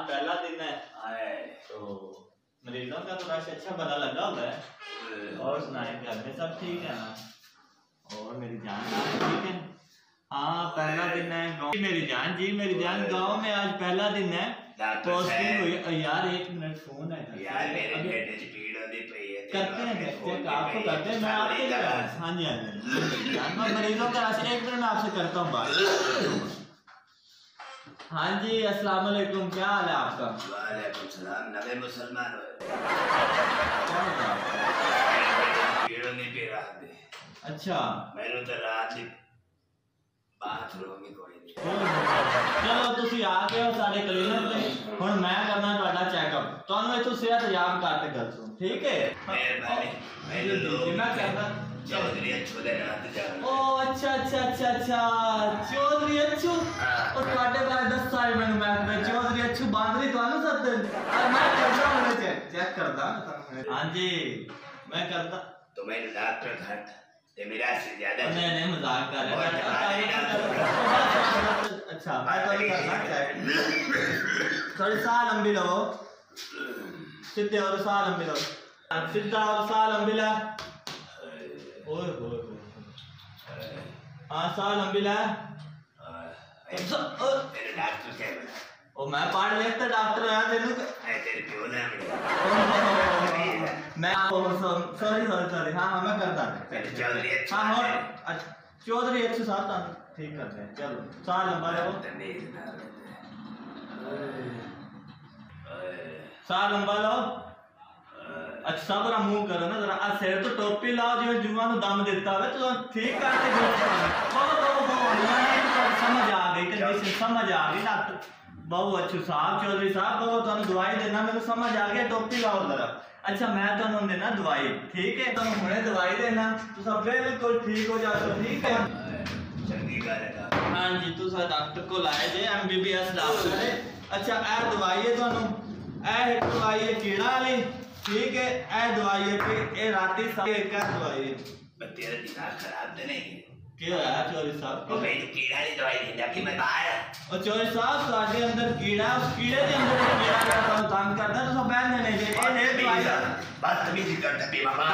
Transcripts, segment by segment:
पहला दिन है तो मरीजों का तो रश अच्छा बना लगा हुआ है। और सुनाए घर में सब ठीक है ना? और मेरी जान ठीक है? हाँ पहला दिन है गाँव। मेरी जान गाँव में आज पहला दिन है। पोस्टिंग हुई यार। 1 मिनट फोन है यार मेरे पेट में पीड़ होती पई है। करते हैं आपको करते हैं मैं आपके लिए। हाँ जी हाँ जी मैं मरीजों का 1 मिनट में आपसे करता हूँ बात। हाँ जी अस्सलाम वालेकुम, क्या हाल है आपका? वालेकुम सलाम। नवे मुसलमान अच्छा मैंने तो रात बाथरूम में कोई नहीं। चलो तुसी आ गए हो सारे क्लीनिक पे। हुण मैं करना ਤੁਹਾਡਾ चेकअप। ਤੁਹਾਨੂੰ ਇਥੋਂ ਸਿਹਤ ਯਾਬ करते कर सुन ठीक है? मेहरबानी मैं करना चौधरी अच्छू दे रात जान। ओ अच्छा चौधरी अच्छू और ਤੁਹਾਡੇ ਬਾਰੇ ਦੱਸਾ ਹੈ ਮੈਨੂੰ। मैं चौधरी अच्छू बांदरी ਤੁਹਾਨੂੰ सदन और मैं करदा हूं चेक करदा। हां जी मैं करता तो मैं डॉक्टर घाट ते मेरा से ज्यादा नहीं मजाक कर रहा है। अच्छा मैं तो करना चेक। थोड़ी साह लंबी लो, सीधे और साह लंबी लो, सीधा और साह लंबी ला। ओए होए हाँ साह लंबी ला। मेरे डॉक्टर क्या बोला? ओ मैं पढ़ लेता डॉक्टर है तेनू तेरे क्यों ना मैं सॉरी हाँ मैं करता चौधरी अच्छा। हाँ और चौधरी 107 ठीक करते हैं। चलो साह लंबा लो, साह लंबा लो। अच्छा सबरा मुंह करो ना जरा। सिर तो टोपी लाओ जिवें जुआ नु दम देता है तो ठीक करके समझ आ गई कंडीशन समझ आ गई डॉक्टर बहुत अच्छे साहब चौधरी साहब को तुम दवाई देना मेरे समझ आ गया। टोपी लाओ जरा। अच्छा मैं तुम देना दवाई ठीक है? तुम हुणे दवाई देना तो सब बिल्कुल ठीक हो जाओ ठीक है? हाँ जी तुम डॉक्टर को लाए जे MBBS डॉक्टर है। अच्छा ए दवाई है तुहानू ए दवाई है कीड़ा वाली ठीक है? ए दवाई है कि ए राती क्या दवाई है? तेरा दिमाग खराब तो नहीं क्या है चौधरी साहब? ओ भाई कीड़ा की दवाई देना कि मैं बाहर और चौधरी साहब ਤੁਹਾਡੇ अंदर कीड़ा उस कीड़े के अंदर कीड़ा का तंग करता है तो सब बैठने नहीं चाहिए। ये दवाई बदतमीजी करता है बाबा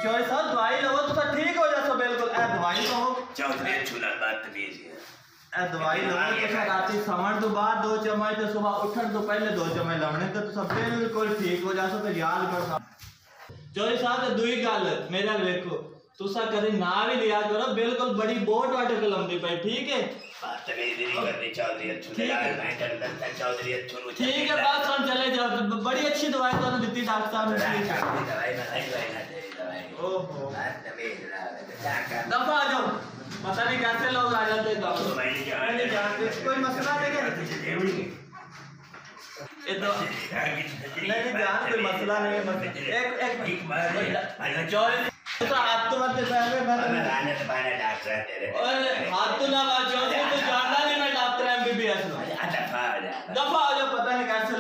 चौधरी साहब दवाई लो तो सब ठीक हो जाए बिल्कुल। ए दवाई लो चौधरी छुला बदतमीजी ए दवाई लो तो राती सोने तो बाद 2 चम्मच तो सुबह उठने तो पहले 2 चम्मच लाने तो सब बिल्कुल ठीक हो जाए। तो याद करो चौधरी साहब तो दूई गल मेरे देखो तुसा कभी ना भी लिया करो बिल्कुल बड़ी बोट वाटे को लंबी पाई ठीक है? बदतमीजी नहीं करनी चौधरी अच्छू ने यार मैं डर लगता चौधरी अच्छू ठीक है बात सुन चले जाओ। बड़ी अच्छी दवाई तो दी डॉक्टर साहब ने दवाई ना तेरी दवाई। ओहो बदतमीज ना दफा आ जाओ। पता नहीं कैसे लोग आ जाते गांव में नहीं जानते कोई मसला नहीं है ये तो नहीं जान कोई मसला नहीं है। एक चौधरी हाथ तो मत पहले मैं लाने तो बाने डॉक्टर तेरे ओए हाथ तो ना चौधरी तो जानना नहीं मैं डॉक्टर MBBS नो। दफा दफा आ जाओ पता नहीं कैसे